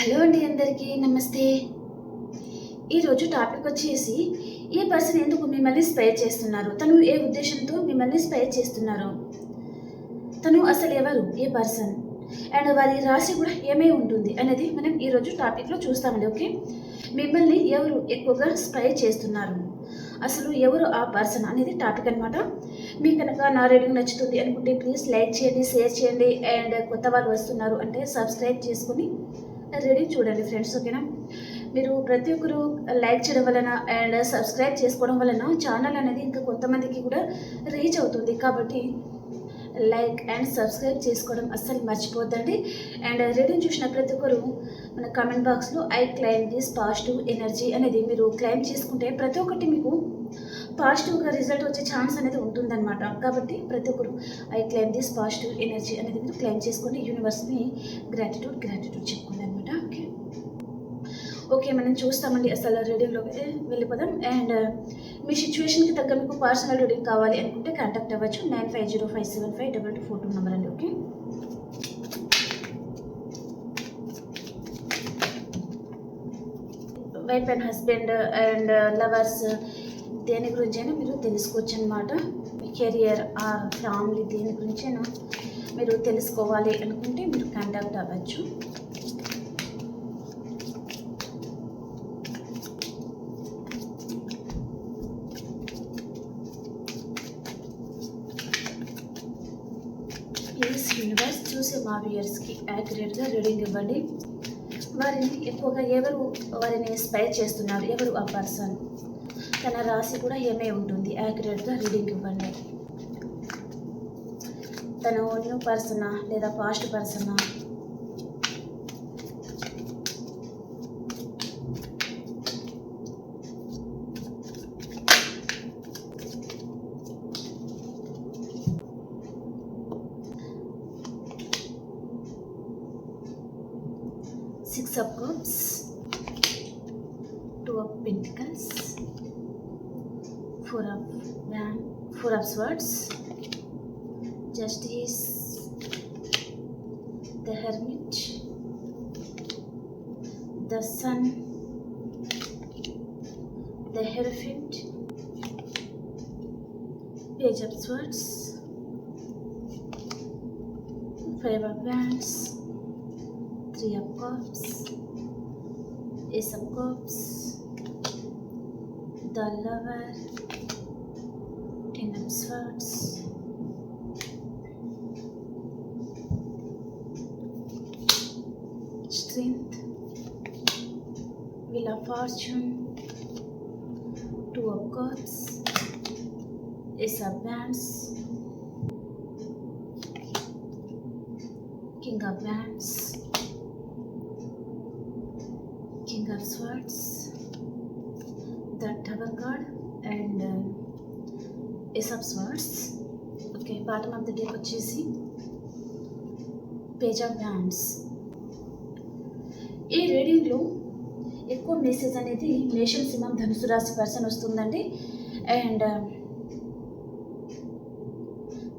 Hello అండి, అందరికీ నమస్తే. ఈరోజు టాపిక్ వచ్చేసి ఏ పర్సన్ ఎందుకు మిమ్మల్ని స్పైర్ చేస్తున్నారు, తను ఏ ఉద్దేశంతో మిమ్మల్ని స్పైర్ చేస్తున్నారు, తను అసలు ఎవరు, ఏ పర్సన్ అండ్ వారి రాశి కూడా ఏమై ఉంటుంది అనేది మనం ఈరోజు టాపిక్లో చూస్తామండి. ఓకే, మిమ్మల్ని ఎవరు ఎక్కువగా స్పైర్ చేస్తున్నారు, అసలు ఎవరు ఆ పర్సన్ అనేది టాపిక్ అనమాట. మీకు కనుక నా రీడింగ్ నచ్చుతుంది అనుకుంటే ప్లీజ్ లైక్ చేయండి, షేర్ చేయండి అండ్ కొత్త వాళ్ళు వస్తున్నారు అంటే సబ్స్క్రైబ్ చేసుకుని రీడింగ్ చూడండి ఫ్రెండ్స్. ఓకేనా, మీరు ప్రతి ఒక్కరు లైక్ చేయడం వలన అండ్ సబ్స్క్రైబ్ చేసుకోవడం వలన ఛానల్ అనేది ఇంకా కొంతమందికి కూడా రీచ్ అవుతుంది. కాబట్టి లైక్ అండ్ సబ్స్క్రైబ్ చేసుకోవడం అస్సలు మర్చిపోద్దండి. అండ్ రీడింగ్ చూసిన ప్రతి ఒక్కరు మన కామెంట్ బాక్స్లో I claim this positive energy అనేది మీరు క్లైమ్ చేసుకుంటే ప్రతి ఒక్కటి మీకు పాజిటివ్గా రిజల్ట్ వచ్చే ఛాన్స్ అనేది ఉంటుందన్నమాట. కాబట్టి ప్రతి ఒక్కరు I claim this positive energy అనేది మీరు క్లైమ్ చేసుకొని యూనివర్స్ని గ్రాటిట్యూడ్ చెప్పుకోండి అనమాట. ఓకే, మనం చూస్తామండి. అసలు రీడింగ్లోకి వెళ్ళిపోదాం. అండ్ మీ సిచ్యువేషన్కి తగ్గ మీకు పర్సనల్ రీడింగ్ కావాలి అనుకుంటే కాంటాక్ట్ అవ్వచ్చు. 9505752242 నెంబర్ అండి. Okay, wife and husband and lovers దేని గురించైనా మీరు తెలుసుకోవచ్చు అనమాట. కెరియర్ ఆర్ ఫ్యామిలీ దేని గురించైనా మీరు తెలుసుకోవాలి అనుకుంటే మీరు కాంటాక్ట్ అవ్వచ్చు. ప్లీజ్ యూనివర్స్ చూసే మా వ్యూయర్స్కి యాక్యురేట్గా రీడింగ్ ఇవ్వండి. వారిని ఎక్కువగా ఎవరు వారిని స్పైర్ చేస్తున్నారు, ఎవరు ఆ పర్సన్, తన రాశి కూడా ఏమై ఉంటుంది, యాక్యురేట్గా రీడింగ్ ఇవ్వండి. తను న్యూ పర్సనా లేదా past persona, Six of Cups, Two of Pentacles, Four of Swords, Justice, the Hermit, the Sun, the Hierophant, Page of Swords, Five of Wands, Three of Cups, Ace of Cups, the Lover, Ten of Swords, Strength, Wheel of Fortune, Two of Cups, Ace of Wands, King of Wands, King of Swords, the Tower card and Ace of Swords. Okay, bottom of the deck వచ్చేసి Page of Wands. ఈ రీడింగ్లో ఎక్కువ message అనేది మేషం, సింహం, ధనుసు రాశి person వస్తుందండి. And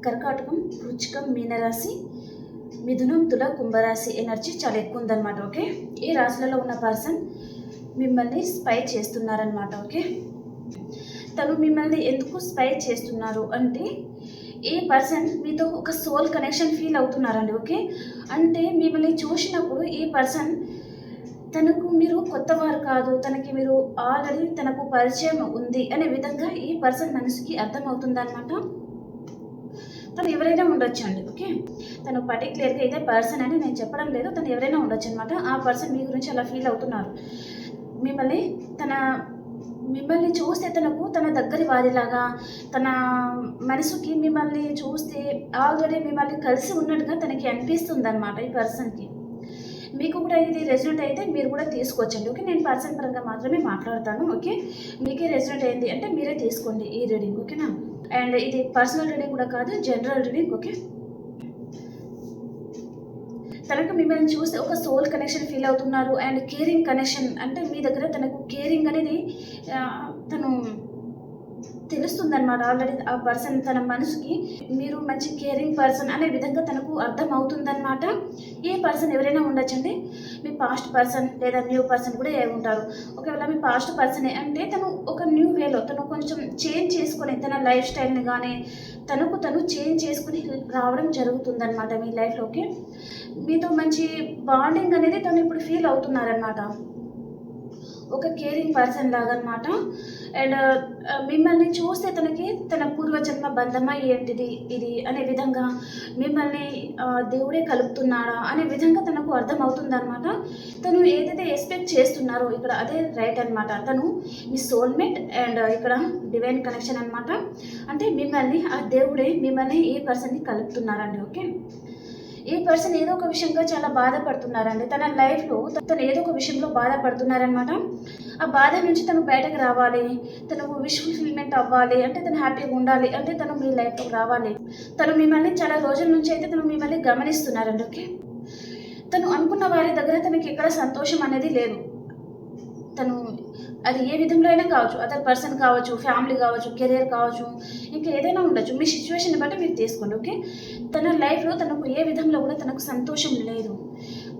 కర్కాటకం, వృచ్చికం, మీనరాశి, మిథునం, తుల, కుంభరాశి ఎనర్జీ చాలా ఎక్కువ ఉందన్నమాట. ఓకే, ఈ రాశులలో ఉన్న పర్సన్ మిమ్మల్ని స్పై చేస్తున్నారనమాట. ఓకే, తను మిమ్మల్ని ఎందుకు స్పై చేస్తున్నారు అంటే ఈ పర్సన్ మీతో ఒక సోల్ కనెక్షన్ ఫీల్ అవుతున్నారండి. ఓకే, అంటే మిమ్మల్ని చూసినప్పుడు ఈ పర్సన్ తనకు మీరు కొత్తవారు కాదు, తనకి మీరు ఆల్రెడీ తనకు పరిచయం ఉంది అనే విధంగా ఈ పర్సన్ మనసుకి అర్థమవుతుందన్నమాట. తను ఎవరైనా ఉండొచ్చు అండి. ఓకే, తను పర్టికులర్గా ఇదే పర్సన్ అని నేను చెప్పడం లేదు, తను ఎవరైనా ఉండొచ్చు అనమాట. ఆ పర్సన్ మీ గురించి అలా ఫీల్ అవుతున్నారు. మిమ్మల్ని చూస్తే తనకు తన దగ్గరి వారిలాగా, తన మనసుకి మిమ్మల్ని చూస్తే ఆల్రెడీ మిమ్మల్ని కలిసి ఉన్నట్టుగా తనకి అనిపిస్తుంది అనమాట ఈ పర్సన్కి. మీకు కూడా ఇది రెసిడెంట్ అయితే మీరు కూడా తీసుకోవచ్చండి. ఓకే, నేను పర్సన్ పరంగా మాత్రమే మాట్లాడతాను. ఓకే, మీకే రెసిడెంట్ అయింది అంటే మీరే తీసుకోండి ఈ రీడింగ్. ఓకేనా, అండ్ ఇది పర్సనల్ రీడింగ్ కూడా కాదు, జనరల్ రీడింగ్. ఓకే, తనకు మిమ్మల్ని చూస్తే ఒక సోల్ కనెక్షన్ ఫీల్ అవుతున్నారు అండ్ కేరింగ్ కనెక్షన్ అంటే మీ దగ్గర తనకు కేరింగ్ అనేది తను తెలుస్తుందన్నమాట. ఆల్రెడీ ఆ పర్సన్ తన మనసుకి మీరు మంచి కేరింగ్ పర్సన్ అనే విధంగా తనకు అర్థం అవుతుందన్నమాట. ఏ పర్సన్ ఎవరైనా ఉండొచ్చండి. మీ పాస్ట్ పర్సన్ లేదా న్యూ పర్సన్ కూడా అయి ఉంటారు. ఒకవేళ మీ పాస్ట్ పర్సనే అంటే తను ఒక న్యూ వేలో తను కొంచెం చేంజ్ చేసుకొని తన లైఫ్ స్టైల్ని కానీ తనకు తను చేంజ్ చేసుకుని రావడం జరుగుతుందన్నమాట మీ లైఫ్లోకి. మీతో మంచి బాండింగ్ అనేది తను ఇప్పుడు ఫీల్ అవుతున్నారనమాట. ఒక కేరింగ్ పర్సన్ లాగా అనమాట. అండ్ మిమ్మల్ని చూస్తే తనకి తన పూర్వజన్మ బంధమా ఏంటిది ఇది అనే విధంగా మిమ్మల్ని దేవుడే కలుపుతున్నాడా అనే విధంగా తనకు అర్థమవుతుందన్నమాట. తను ఏదైతే ఎక్స్పెక్ట్ చేస్తున్నారో ఇక్కడ అదే రైట్ అనమాట. తను మీ సోల్మేట్ అండ్ ఇక్కడ డివైన్ కనెక్షన్ అనమాట. అంటే మిమ్మల్ని ఆ దేవుడే మిమ్మల్ని ఈ పర్సన్ని కలుపుతున్నారండి. ఓకే, ఈ పర్సన్ ఏదో ఒక విషయంగా చాలా బాధపడుతున్నారండి. తన లైఫ్లో తను ఏదో ఒక విషయంలో బాధపడుతున్నారనమాట. ఆ బాధ నుంచి తను బయటకు రావాలి, తను విష్ ఫుల్ఫిల్మెంట్ అవ్వాలి అంటే తను హ్యాపీగా ఉండాలి అంటే తను మీ లైఫ్లోకి రావాలి. తను మిమ్మల్ని చాలా రోజుల నుంచి అయితే తను మిమ్మల్ని గమనిస్తున్నారండి. ఓకే, తను అనుకున్న వారి దగ్గర తనకి ఎక్కడ సంతోషం అనేది లేదు. తను అది ఏ విధంలో అయినా కావచ్చు, అదర్ పర్సన్ కావచ్చు, ఫ్యామిలీ కావచ్చు, కెరీర్ కావచ్చు, ఇంకా ఏదైనా ఉండొచ్చు. మీ సిచ్యువేషన్ బట్టి మీరు తీసుకోండి. ఓకే, తన లైఫ్లో తనకు ఏ విధంలో కూడా తనకు సంతోషం లేదు.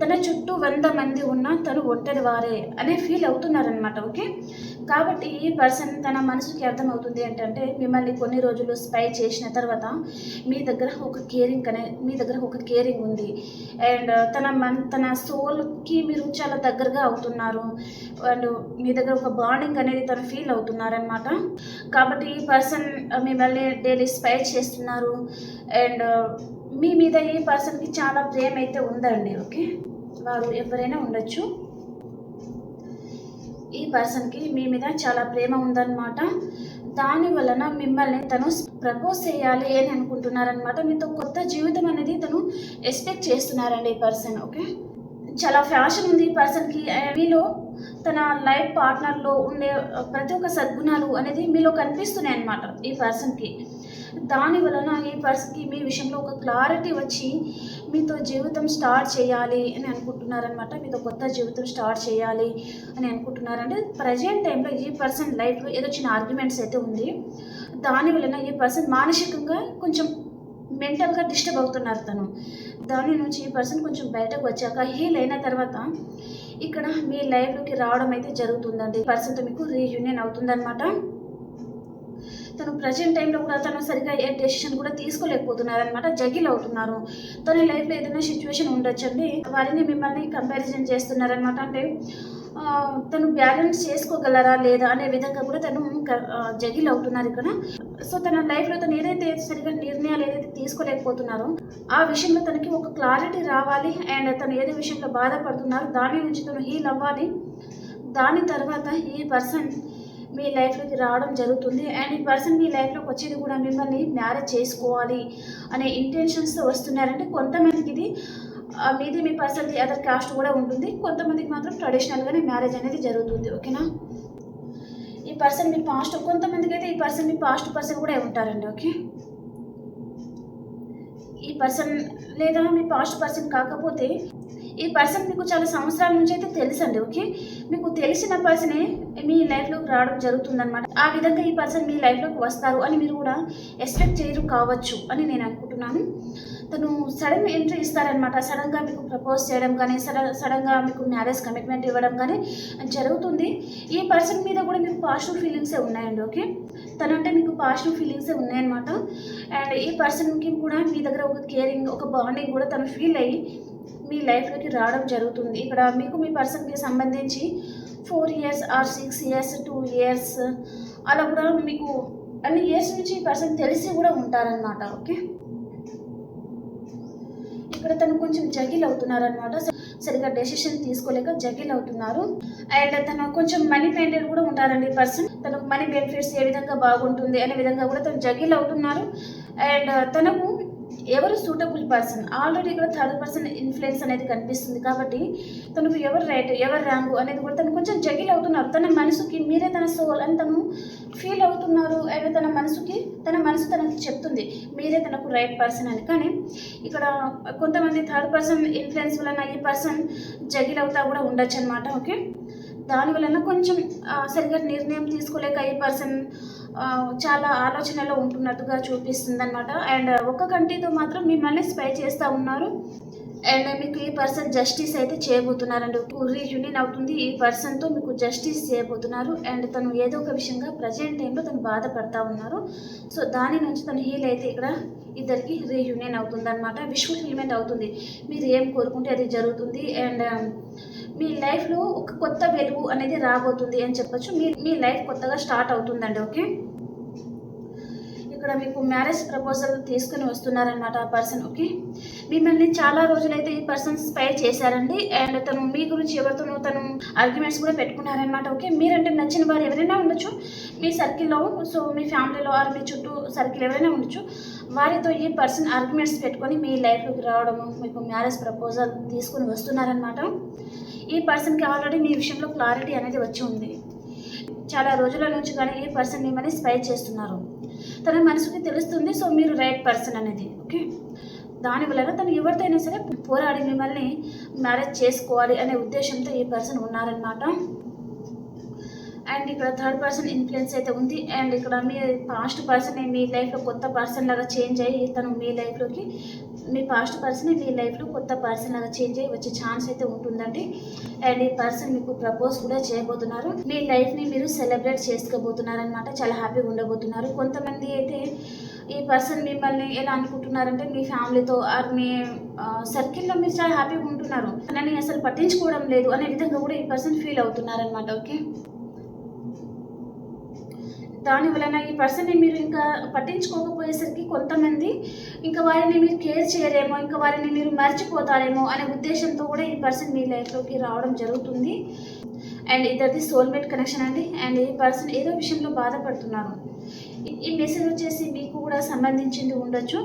తన చుట్టూ 100 మంది ఉన్నా తను ఒంటరి వారే అనే ఫీల్ అవుతున్నారనమాట. ఓకే, కాబట్టి ఈ పర్సన్ తన మనసుకి అర్థమవుతుంది ఏంటంటే మిమ్మల్ని కొన్ని రోజులు స్పై చేసిన తర్వాత మీ దగ్గర ఒక కేరింగ్ ఉంది. అండ్ తన సోల్కి మీరు చాలా దగ్గరగా అవుతున్నారు. అండ్ మీ దగ్గర ఒక బాండింగ్ అనేది తను ఫీల్ అవుతున్నారనమాట. కాబట్టి ఈ పర్సన్ మిమ్మల్ని డైలీ స్పై చేస్తున్నారు. అండ్ మీ మీద ఈ పర్సన్కి చాలా ప్రేమ అయితే ఉందండి. ఓకే, వారు ఎవరైనా ఉండొచ్చు. ఈ పర్సన్కి మీ మీద చాలా ప్రేమ ఉందన్నమాట. దాని వలన మిమ్మల్ని తను ప్రపోజ్ చేయాలి అని అనుకుంటున్నారనమాట. మీతో కొత్త జీవితం అనేది తను ఎక్స్పెక్ట్ చేస్తున్నారండి ఈ పర్సన్. ఓకే, చాలా ఫ్యాషన్ ఉంది ఈ పర్సన్కి. మీలో తన లైఫ్ పార్ట్నర్లో ఉండే ప్రతి ఒక్క సద్గుణాలు అనేది మీలో కనిపిస్తున్నాయి అన్నమాట ఈ పర్సన్కి. దాని వలన ఈ పర్సన్కి మీ విషయంలో ఒక క్లారిటీ వచ్చి మీతో జీవితం స్టార్ట్ చేయాలి అని అనుకుంటున్నారనమాట. మీతో కొత్త జీవితం స్టార్ట్ చేయాలి అని అనుకుంటున్నారంటే ప్రజెంట్ టైంలో ఈ పర్సన్ లైఫ్లో ఏదో చిన్న ఆర్గ్యుమెంట్స్ అయితే ఉంది. దాని వలన ఈ పర్సన్ మానసికంగా కొంచెం మెంటల్గా డిస్టర్బ్ అవుతున్నారు. తను దాని నుంచి ఈ పర్సన్ కొంచెం బయటకు వచ్చాక హీల్ అయిన తర్వాత ఇక్కడ మీ లైఫ్లోకి రావడం అయితే జరుగుతుందండి. పర్సన్తో మీకు రీయూనియన్ అవుతుందన్నమాట. తను ప్రజెంట్ టైంలో కూడా తను సరిగ్గా ఏ డెసిషన్ కూడా తీసుకోలేకపోతున్నారు అనమాట. జగిల్ అవుతున్నారు. తన లైఫ్లో ఏదైనా సిచ్యువేషన్ ఉండొచ్చండి, వారిని మిమ్మల్ని కంపారిజన్ చేస్తున్నారనమాట. అంటే తను బ్యాలెన్స్ చేసుకోగలరా లేదా అనే విధంగా కూడా తను జగిల్ అవుతున్నారు ఇక్కడ. సో తన లైఫ్లో తను ఏదైతే సరిగ్గా నిర్ణయాలు ఏదైతే తీసుకోలేకపోతున్నారో ఆ విషయంలో తనకి ఒక క్లారిటీ రావాలి. అండ్ తను ఏదో విషయంలో బాధపడుతున్నారు దాని నుంచి తను హీల్ అవ్వాలి. దాని తర్వాత ఈ పర్సన్ మీ లైఫ్లోకి రావడం జరుగుతుంది. అండ్ ఈ పర్సన్ మీ లైఫ్లోకి వచ్చేది కూడా మిమ్మల్ని మ్యారేజ్ చేసుకోవాలి అనే ఇంటెన్షన్స్తో వస్తున్నారంటే కొంతమందికి ఇది మీది మీ పర్సన్ది అదర్ కాస్ట్ కూడా ఉంటుంది. కొంతమందికి మాత్రం ట్రెడిషనల్గానే మ్యారేజ్ అనేది జరుగుతుంది. ఓకేనా, ఈ పర్సన్ మీ పాస్ట్, కొంతమందికి అయితే ఈ పర్సన్ మీ పాస్ట్ పర్సన్ కూడా ఉంటారండి. ఓకే, ఈ పర్సన్ లేదా మీ పాస్ట్ పర్సన్ కాకపోతే ఈ పర్సన్ మీకు చాలా సంవత్సరాల నుంచి అయితే తెలుసండి. ఓకే, మీకు తెలిసిన పర్సనే మీ లైఫ్లోకి రావడం జరుగుతుందన్నమాట. ఆ విధంగా ఈ పర్సన్ మీ లైఫ్లోకి వస్తారు అని మీరు కూడా ఎక్స్పెక్ట్ చేయరు కావచ్చు అని నేను అనుకుంటున్నాను. తను సడన్ ఎంట్రీ ఇస్తారనమాట. సడన్గా మీకు ప్రపోజ్ చేయడం కానీ సడన్గా మీకు మ్యారేజ్ కమిట్మెంట్ ఇవ్వడం కానీ జరుగుతుంది. ఈ పర్సన్ మీద కూడా మీకు పాజిటివ్ ఫీలింగ్సే ఉన్నాయండి. ఓకే, తనంటే మీకు పాజిటివ్ ఫీలింగ్సే ఉన్నాయన్నమాట. అండ్ ఈ పర్సన్కి కూడా మీ దగ్గర ఒక కేరింగ్ ఒక బాండింగ్ కూడా తను ఫీల్ అయ్యి మీ లైఫ్లోకి రావడం జరుగుతుంది. ఇక్కడ మీకు మీ పర్సన్కి సంబంధించి 4 years ఆర్ 6 years 2 years అలా కూడా మీకు అన్ని ఇయర్స్ నుంచి ఈ పర్సన్ తెలిసి కూడా ఉంటారనమాట. ఓకే, ఇక్కడ తను కొంచెం జగిల్ అవుతున్నారనమాట. సరిగా డెసిషన్ తీసుకోలేక జగిల్ అవుతున్నారు. అండ్ తను కొంచెం మనీ మైండెడ్ కూడా ఉంటారండి పర్సన్. తనకు మనీ బెనిఫిట్స్ ఏ విధంగా బాగుంటుంది అనే విధంగా కూడా తను జగిల్ అవుతున్నారు. అండ్ తనకు ఎవరు సూటబుల్ పర్సన్ ఆల్రెడీ ఇక్కడ థర్డ్ పర్సన్ ఇన్ఫ్లుయెన్స్ అనేది కనిపిస్తుంది. కాబట్టి తనకు ఎవరు రైట్ ఎవరు రాంగు అనేది కూడా తను కొంచెం జగిల్ అవుతున్నారు. తన మనసుకి మీరే తన సోల్ అని తను ఫీల్ అవుతున్నారు. అండ్ తన మనసు తనకి చెప్తుంది మీరే తనకు రైట్ పర్సన్ అని. కానీ ఇక్కడ కొంతమంది థర్డ్ పర్సన్ ఇన్ఫ్లుయెన్స్ వలన ఈ పర్సన్ జగిల్ అవుతా కూడా ఉండొచ్చు అనమాట. ఓకే, దాని వలన కొంచెం సరిగ్గా నిర్ణయం తీసుకోలేక ఈ పర్సన్ చాలా ఆలోచనలో ఉంటున్నట్టుగా చూపిస్తుంది అనమాట. అండ్ ఒక్క కంటితో మాత్రం మిమ్మల్ని స్పై చేస్తూ ఉన్నారు. అండ్ మీకు ఈ పర్సన్ జస్టిస్ అయితే చేయబోతున్నారండి. రీయూనియన్ అవుతుంది. ఈ పర్సన్తో మీకు జస్టిస్ చేయబోతున్నారు. అండ్ తను ఏదో ఒక విషయంగా ప్రజెంట్ టైంలో తను బాధపడతా ఉన్నారు. సో దాని నుంచి తను హీల్ అయితే ఇక్కడ ఇద్దరికి రీయూనియన్ అవుతుంది అనమాట. విష్ ఫుల్ఫిల్మెంట్ అవుతుంది. మీరు ఏం కోరుకుంటే అది జరుగుతుంది. అండ్ మీ లైఫ్లో ఒక కొత్త వెలుగు అనేది రాబోతుంది అని చెప్పొచ్చు. మీ లైఫ్ కొత్తగా స్టార్ట్ అవుతుందండి. ఓకే, ఇక్కడ మీకు మ్యారేజ్ ప్రపోజల్ తీసుకుని వస్తున్నారనమాట ఆ పర్సన్. ఓకే, మిమ్మల్ని చాలా రోజులైతే ఈ పర్సన్ స్పై చేశారండి. అండ్ తను మీ గురించి ఎవరితోనో తను ఆర్గ్యుమెంట్స్ కూడా పెట్టుకున్నారనమాట. ఓకే, మీరంటే నచ్చిన వారు ఎవరైనా ఉండొచ్చు మీ సర్కిల్లో. సో మీ ఫ్యామిలీలో ఆర్ మీ చుట్టూ సర్కిల్ ఎవరైనా ఉండొచ్చు. వారితో ఈ పర్సన్ ఆర్గ్యుమెంట్స్ పెట్టుకొని మీ లైఫ్లోకి రావడము, మీకు మ్యారేజ్ ప్రపోజల్ తీసుకుని వస్తున్నారనమాట. ఈ పర్సన్కి ఆల్రెడీ మీ విషయంలో క్లారిటీ అనేది వచ్చి ఉంది. చాలా రోజుల నుంచి కానీ ఈ పర్సన్ మిమ్మల్ని స్పై చేస్తున్నారు. తన మనసుకి తెలుస్తుంది. సో మీరు రైట్ పర్సన్ అనేది. ఓకే, దానివల్ల తను ఎవరితో అయినా సరే పోరాడి మిమ్మల్ని మ్యారేజ్ చేసుకోవాలి అనే ఉద్దేశంతో ఈ పర్సన్ ఉన్నారనమాట. అండ్ ఇక్కడ థర్డ్ పర్సన్ ఇన్ఫ్లుయెన్స్ అయితే ఉంది. అండ్ ఇక్కడ మీ పాస్ట్ పర్సన్ మీ లైఫ్లో కొత్త పర్సన్ లాగా చేంజ్ అయ్యి తను మీ లైఫ్లోకి, మీ పాస్ట్ పర్సన్ మీ లైఫ్లో కొత్త పర్సన్ లాగా చేంజ్ అయ్యి వచ్చే ఛాన్స్ అయితే ఉంటుందండి. అండ్ ఈ పర్సన్ మీకు ప్రపోజ్ కూడా చేయబోతున్నారు. మీ లైఫ్ని మీరు సెలబ్రేట్ చేసుకోబోతున్నారు అనమాట. చాలా హ్యాపీగా ఉండబోతున్నారు. కొంతమంది అయితే ఈ పర్సన్ మిమ్మల్ని ఎలా అనుకుంటున్నారంటే మీ ఫ్యామిలీతో ఆర్ మీ సర్కిల్లో మీరు చాలా హ్యాపీగా ఉంటున్నారు, నన్ను అసలు పట్టించుకోవడం లేదు అనే విధంగా కూడా ఈ పర్సన్ ఫీల్ అవుతున్నారనమాట. ఓకే, దాని వలన ఈ పర్సన్ని మీరు ఇంకా పట్టించుకోకపోయేసరికి కొంతమంది ఇంకా వారిని మీరు కేర్ చేయరేమో, ఇంకా వారిని మీరు మర్చిపోతారేమో అనే ఉద్దేశంతో కూడా ఈ పర్సన్ మీ లైఫ్లోకి రావడం జరుగుతుంది. అండ్ ఇద్దరిది సోల్మేట్ కనెక్షన్ అండి. అండ్ ఈ పర్సన్ ఏదో విషయంలో బాధపడుతున్నారు. ఈ మెసేజ్ వచ్చేసి మీకు కూడా సంబంధించింది ఉండొచ్చు.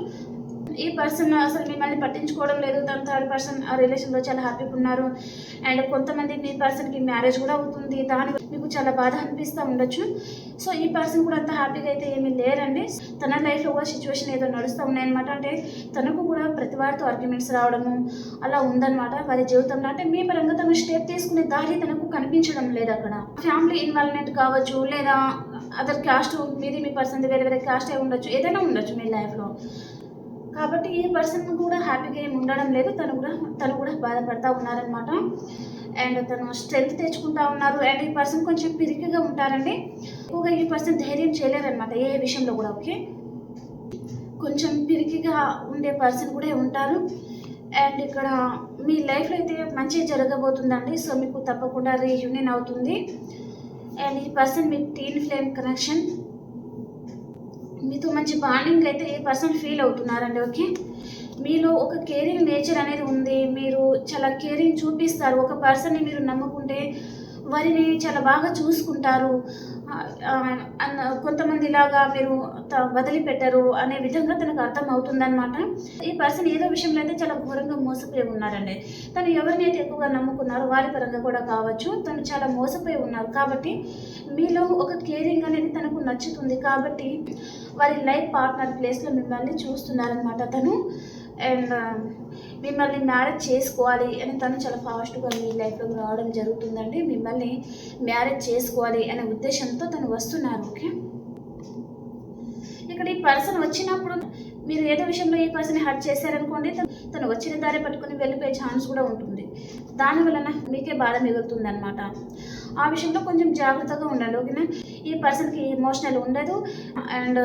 ఈ పర్సన్ అసలు మిమ్మల్ని పట్టించుకోవడం లేదు. తన థర్డ్ పర్సన్ ఆ రిలేషన్లో చాలా హ్యాపీగా ఉన్నారు. అండ్ కొంతమంది మీ పర్సన్కి మ్యారేజ్ కూడా అవుతుంది. దాని మీకు చాలా బాధ అనిపిస్తూ ఉండొచ్చు. సో ఈ పర్సన్ కూడా అంత హ్యాపీగా అయితే ఏమీ లేరండి. తన లైఫ్లో కూడా సిచ్యువేషన్ ఏదో నడుస్తూ ఉన్నాయన్నమాట. అంటే తనకు కూడా ప్రతి వారితో ఆర్గ్యుమెంట్స్ రావడము అలా ఉందన్నమాట వారి జీవితంలో. అంటే మీ పరంగా తను స్టెప్ తీసుకునే దారి తనకు కనిపించడం లేదు. అక్కడ ఫ్యామిలీ ఇన్వాల్వ్మెంట్ కావచ్చు, లేదా అదర్ క్యాస్ట్, మీది మీ పర్సన్ వేరే వేరే క్యాస్ట్ అయి ఉండొచ్చు, ఏదైనా ఉండొచ్చు మీ లైఫ్లో. కాబట్టి ఈ పర్సన్ కూడా హ్యాపీగా ఏమి ఉండడం లేదు. తను కూడా బాధపడతా ఉన్నారనమాట. అండ్ తను స్ట్రెంత్ తెచ్చుకుంటా ఉన్నారు. అండ్ ఈ పర్సన్ కొంచెం పిరికిగా ఉంటారండి. ఎక్కువగా ఈ పర్సన్ ధైర్యం చేయలేరనమాట ఏ విషయంలో కూడా. ఓకే, కొంచెం పిరికిగా ఉండే పర్సన్ కూడా ఉంటారు. అండ్ ఇక్కడ మీ లైఫ్లో అయితే మంచి జరగబోతుందండి. సో మీకు తప్పకుండా రీయూనియన్ అవుతుంది. అండ్ ఈ పర్సన్ మీ టీన్ ఫ్లేమ్ కనెక్షన్, మీతో మంచి బాండింగ్ అయితే ఏ పర్సన్ ఫీల్ అవుతున్నారండి. ఓకే, మీలో ఒక కేరింగ్ నేచర్ అనేది ఉంది. మీరు చాలా కేరింగ్ చూపిస్తారు. ఒక పర్సన్ని మీరు నమ్ముకుంటే వారిని చాలా బాగా చూసుకుంటారు. కొంతమంది ఇలాగా మీరు వదిలిపెట్టరు అనే విధంగా తనకు అర్థం అవుతుందన్నమాట. ఈ పర్సన్ ఏదో విషయంలో అయితే చాలా ఘోరంగా మోసపోయి ఉన్నారండి. తను ఎవరినైతే ఎక్కువగా నమ్ముకున్నారో వారి పరంగా కూడా కావచ్చు, తను చాలా మోసపోయి ఉన్నారు. కాబట్టి మీలో ఒక కేరింగ్ అనేది తనకు నచ్చుతుంది. కాబట్టి వారి లైఫ్ పార్ట్నర్ ప్లేస్లో మిమ్మల్ని చూస్తున్నారనమాట తను. అండ్ మిమ్మల్ని మ్యారేజ్ చేసుకోవాలి అని తను చాలా ఫాస్ట్గా మీ లైఫ్లోకి రావడం జరుగుతుందండి. మిమ్మల్ని మ్యారేజ్ చేసుకోవాలి అనే ఉద్దేశంతో తను వస్తున్నారు. ఓకే, ఇక్కడ ఈ పర్సన్ వచ్చినప్పుడు మీరు ఏదో విషయంలో ఈ పర్సన్ హర్ట్ చేశారనుకోండి, తను వచ్చిన దారి పట్టుకుని వెళ్ళిపోయే ఛాన్స్ కూడా ఉంటుంది. దానివలన మీకే బాధ మిగులుతుంది అనమాట. ఆ విషయంలో కొంచెం జాగ్రత్తగా ఉండండి. ఓకేనా, ఈ పర్సన్కి ఎమోషనల్ ఉండదు. అండ్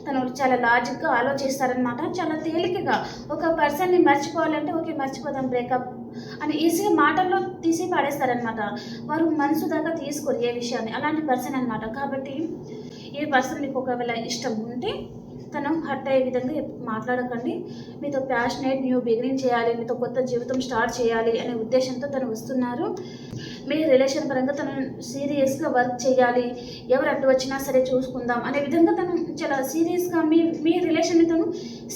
తను చాలా లాజిక్గా ఆలోచిస్తారనమాట. చాలా తేలికగా ఒక పర్సన్ని మర్చిపోవాలంటే ఓకే మర్చిపోదాం బ్రేకప్ అని ఈజీగా మాటల్లో తీసి పాడేస్తారనమాట. వారు మనసు దాకా తీసుకోరు ఏ విషయాన్ని. అలాంటి పర్సన్ అనమాట. కాబట్టి ఏ పర్సన్ మీకు ఒకవేళ ఇష్టం ఉంటే తను హర్ట్ అయ్యే విధంగా మాట్లాడకండి. మీతో ప్యాషనేట్ న్యూ బిగినింగ్ చేయాలి, మీతో కొత్త జీవితం స్టార్ట్ చేయాలి అనే ఉద్దేశంతో తను వస్తున్నారు. మీ రిలేషన్ పరంగా తను సీరియస్గా వర్క్ చేయాలి, ఎవరు అడ్డు వచ్చినా సరే చూసుకుందాం అనే విధంగా తను చాలా సీరియస్గా మీ రిలేషన్ని తను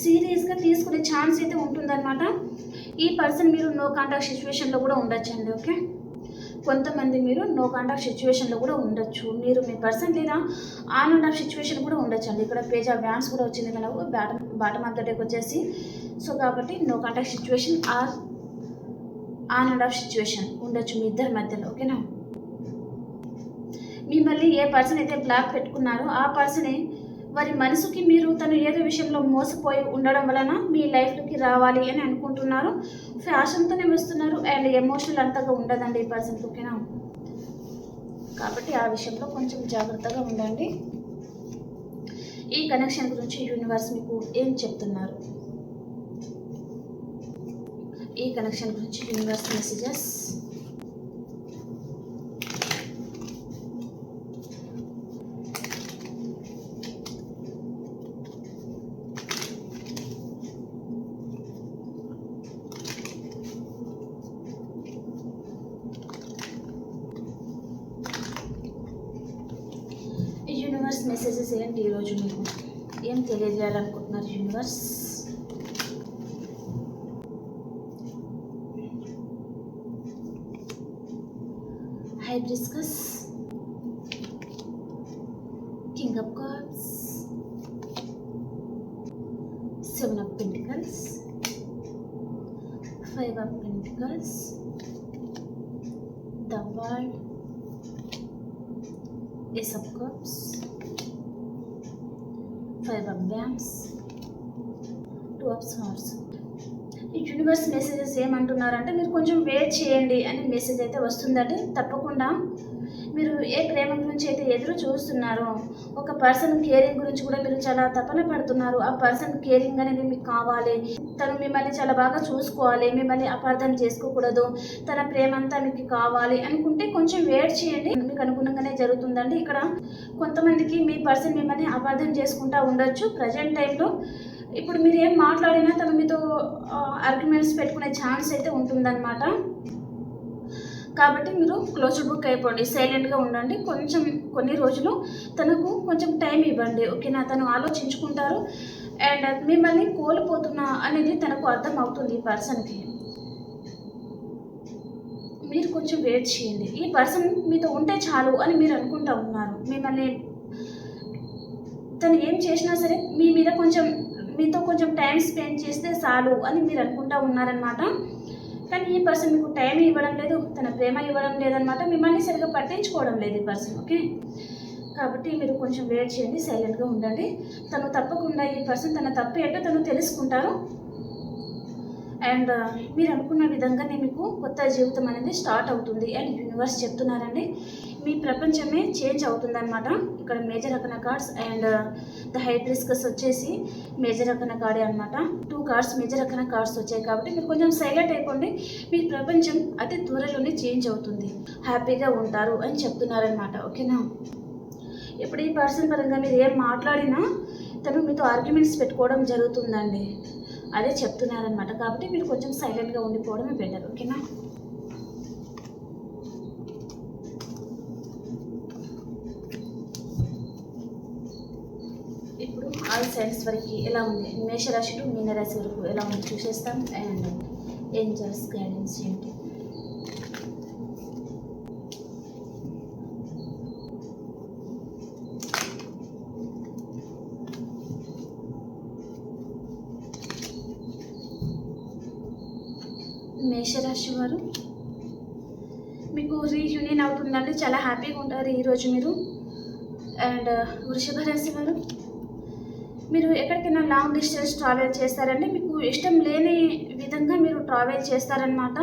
సీరియస్గా తీసుకునే ఛాన్స్ అయితే ఉంటుందన్నమాట. ఈ పర్సన్ మీరు నో కాంటాక్ట్ సిచ్యువేషన్లో కూడా ఉండొచ్చండి. ఓకే, కొంతమంది మీరు నో కాంటాక్ట్ సిచ్యువేషన్లో కూడా ఉండొచ్చు. మీరు మీ పర్సన్ లేదా ఆన్ అండ్ ఆఫ్ సిచ్యువేషన్ కూడా ఉండొచ్చు అండి. ఇక్కడ పేజ్ ఆఫ్ వ్యాన్స్ కూడా వచ్చింది మనకు బాటమ్ ఆఫ్ ద డేకి వచ్చేసి. సో కాబట్టి no contact situation or on and off situation ఉండొచ్చు మీ ఇద్దరి మధ్యలో. ఓకేనా, మిమ్మల్ని ఏ పర్సన్ అయితే బ్లాక్ పెట్టుకున్నారో ఆ పర్సనే వారి మనసుకి మీరు తను ఏదో విషయంలో మోసపోయి ఉండడం వలన మీ లైఫ్లోకి రావాలి అని అనుకుంటున్నారు. ఫ్యాషన్తోనే వస్తున్నారు అండ్ ఎమోషనల్ అంతగా ఉండదండి ఈ పర్సన్కి, ఓకేనా? కాబట్టి ఆ విషయంలో కొంచెం జాగ్రత్తగా ఉండండి. ఈ కనెక్షన్ గురించి యూనివర్స్ మీకు ఏం చెప్తున్నారు? ఈ కనెక్షన్ గురించి యూనివర్స్ మెసేజెస్. యూనివర్స్ మెసేజెస్ ఏంటి ఈరోజు మీకు ఏం తెలియజేయాలనుకుంటున్నారు universe? Hibiscus, king of cups, 7 of Pentacles, 5 of Pentacles, the World, Ace of Cups, 5 of Wands, 2 of Swords. ఈ యూనివర్స్ మెసేజెస్ ఏమంటున్నారంటే మీరు కొంచెం వెయిట్ చేయండి అని మెసేజ్ అయితే వస్తుందండి. తప్పకుండా మీరు ఏ ప్రేమ గురించి అయితే ఎదురు చూస్తున్నారో, ఒక పర్సన్ కేరింగ్ గురించి కూడా మీరు చాలా తపన పడుతున్నారు. ఆ పర్సన్ కేరింగ్ అనేది మీకు కావాలి, తను మిమ్మల్ని చాలా బాగా చూసుకోవాలి, మిమ్మల్ని అపార్థం చేసుకోకూడదు, తన ప్రేమ అంతా మీకు కావాలి అనుకుంటే కొంచెం వెయిట్ చేయండి, మీకు అనుగుణంగానే జరుగుతుందండి. ఇక్కడ కొంతమందికి మీ పర్సన్ మిమ్మల్ని అపార్థం చేసుకుంటూ ఉండొచ్చు ప్రజెంట్ టైంలో. ఇప్పుడు మీరు ఏం మాట్లాడినా తను మీతో ఆర్గ్యుమెంట్స్ పెట్టుకునే ఛాన్స్ అయితే ఉంటుందన్నమాట. కాబట్టి మీరు క్లోజ్డ్ బుక్ అయిపోండి, సైలెంట్గా ఉండండి. కొన్ని రోజులు తనకు కొంచెం టైం ఇవ్వండి, ఓకేనా? తను ఆలోచించుకుంటారు అండ్ మిమ్మల్ని కోల్పోతున్నా అనేది తనకు అర్థం అవుతుంది ఈ పర్సన్కి. మీరు కొంచెం వెయిట్ చేయండి. ఈ పర్సన్ మీతో ఉంటే చాలు అని మీరు అనుకుంటా ఉన్నారు. మిమ్మల్ని తను ఏం చేసినా సరే మీ మీద మీతో కొంచెం టైం స్పెండ్ చేస్తే చాలు అని మీరు అనుకుంటా ఉన్నారనమాట. కానీ ఈ పర్సన్ మీకు టైం ఇవ్వడం లేదు, తన ప్రేమ ఇవ్వడం లేదనమాట, మిమ్మల్ని సరిగ్గా పట్టించుకోవడం లేదు ఈ పర్సన్, ఓకే? కాబట్టి మీరు కొంచెం వెయిట్ చేయండి, సైలెంట్గా ఉండండి. తను తప్పకుండా ఈ పర్సన్ తన తప్పు ఏంటో తను తెలుసుకుంటారు అండ్ మీరు అనుకున్న విధంగానే మీకు కొత్త జీవితం అనేది స్టార్ట్ అవుతుంది అని యూనివర్స్ చెప్తున్నారండి. మీ ప్రపంచమే చేంజ్ అవుతుందన్నమాట. ఇక్కడ major arcana cards and the hibiscus వచ్చేసి మేజర్ అర్కానా కార్డే అనమాట. 2 కార్డ్స్ మేజర్ అర్కానా కార్డ్స్ వచ్చాయి కాబట్టి మీరు కొంచెం సైలెంట్ అయిపోండి. మీ ప్రపంచం అతి త్వరలోనే చేంజ్ అవుతుంది, హ్యాపీగా ఉంటారు అని చెప్తున్నారనమాట, ఓకేనా? ఇప్పుడు ఈ పర్సన్ పరంగా మీరు ఏం మాట్లాడినా తను మీతో ఆర్గ్యుమెంట్స్ పెట్టుకోవడం జరుగుతుందండి, అదే చెప్తున్నారనమాట. కాబట్టి మీరు కొంచెం సైలెంట్గా ఉండిపోవడమే బెటర్, ఓకేనా? ఇప్పుడు ఆల్ సైన్స్ వరకు ఎలా ఉంది, మేషరాశి టు మీనరాశి వరకు ఎలా ఉంది చూసేస్తాం అండ్ ఏంజల్స్ గైడెన్స్ ఏంటి. మేషరాశి వారు మీకు రీయూనియన్ అవుతుందండి, చాలా హ్యాపీగా ఉంటారు ఈరోజు మీరు. అండ్ వృషభ రాశి వారు మీరు ఎక్కడికైనా లాంగ్ డిస్టెన్స్ ట్రావెల్ చేస్తారండి, మీకు ఇష్టం లేని విధంగా మీరు ట్రావెల్ చేస్తారనమాట.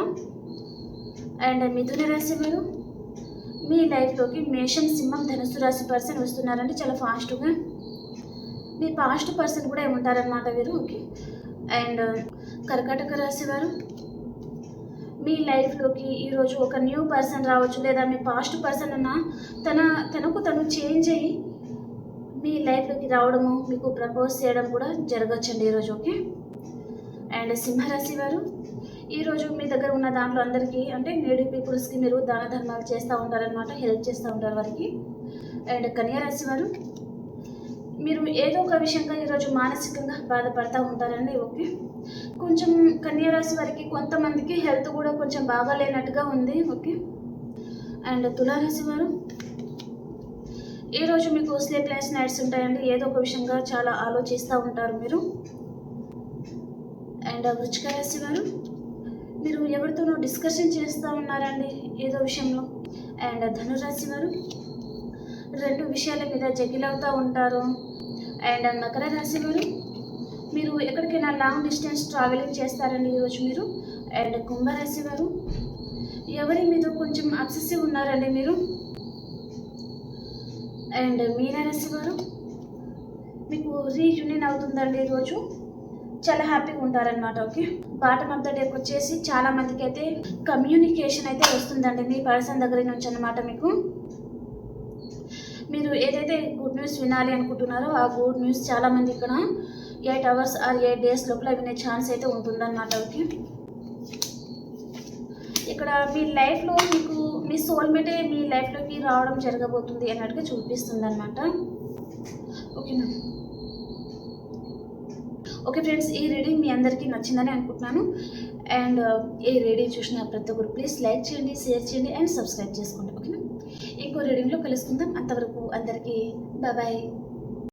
అండ్ మిథున రాశి వారు మీ లైఫ్లోకి మేషం, సింహం, ధనుసు రాశి పర్సన్ వస్తున్నారండి చాలా ఫాస్ట్గా. మీ పాస్ట్ పర్సన్ కూడా ఏముంటారనమాట వీరు, ఓకే? అండ్ కర్కాటక రాశి వారు మీ లైఫ్లోకి ఈరోజు ఒక న్యూ పర్సన్ రావచ్చు, లేదా మీ పాస్ట్ పర్సన్ అన్న తనకు తను చేంజ్ అయ్యి మీ లైఫ్లోకి రావడము, మీకు ప్రపోజ్ చేయడం కూడా జరగచ్చండి ఈరోజు, ఓకే? అండ్ సింహరాశి వారు ఈరోజు మీ దగ్గర ఉన్న దాంట్లో అందరికీ అంటే నీడీ పీపుల్స్కి మీరు దాన ధర్మాలు చేస్తూ ఉంటారనమాట, హెల్ప్ చేస్తూ ఉంటారు వారికి. అండ్ కన్యా రాశి వారు మీరు ఏదో ఒక విషయంగా ఈరోజు మానసికంగా బాధపడుతూ ఉంటారండి, ఓకే? కొంచెం కన్యా రాశి వారికి కొంతమందికి హెల్త్ కూడా కొంచెం బాగాలేనట్టుగా ఉంది, ఓకే? అండ్ తులారాశి వారు ఈరోజు మీకు స్లీప్లెస్ నైట్స్ ఉంటాయండి, ఏదో ఒక విషయంగా చాలా ఆలోచిస్తూ ఉంటారు మీరు. అండ్ వృశ్చిక రాశి వారు మీరు ఎవరితోనో డిస్కషన్ చేస్తూ ఉన్నారండి ఏదో విషయంలో. అండ్ ధనురాశి వారు 2 విషయాల మీద జగిలవుతూ ఉంటారు అండ్ మకర రాశి వారు, మీరు ఎక్కడికైనా లాంగ్ డిస్టెన్స్ ట్రావెలింగ్ చేస్తారండి ఈరోజు మీరు. అండ్ కుంభరాశి వారు, ఎవరి మీద కొంచెం అబ్సెసివ్ ఉన్నారండి మీరు. అండ్ మీనరాశి వారు, మీకు రీయూనియన్ అవుతుందండి ఈరోజు, చాలా హ్యాపీగా ఉంటారనమాట. ఓకే, బాటమ్ ఆఫ్ ద డేకి వచ్చేసి చాలా మందికి అయితే కమ్యూనికేషన్ అయితే వస్తుందండి మీ పర్సన్ దగ్గర నుంచి అనమాట. మీరు ఏదైతే గుడ్ న్యూస్ వినాలి అనుకుంటున్నారో ఆ గుడ్ న్యూస్ చాలా మంది ఇక్కడ 8 hours ఆర్ 8 days లోపల వినే ఛాన్స్ అయితే ఉంటుందన్నమాట. ఓకే, ఇక్కడ మీ లైఫ్లో మీకు మీ సోల్మేటే మీ లైఫ్లోకి రావడం జరగబోతుంది అన్నట్టుగా చూపిస్తుంది అనమాట. ఓకేనా. ఓకే ఫ్రెండ్స్, ఈ రీడింగ్ మీ అందరికీ నచ్చిందని అనుకుంటున్నాను. అండ్ ఈ రీడింగ్ చూసిన ప్రతి ఒక్కరు ప్లీజ్ లైక్ చేయండి, షేర్ చేయండి అండ్ సబ్స్క్రైబ్ చేసుకోండి. ఓకేనా. ఇంకో రీడింగ్లో కలుసుకుందాం. అంతవరకు అందరికీ బాయ్.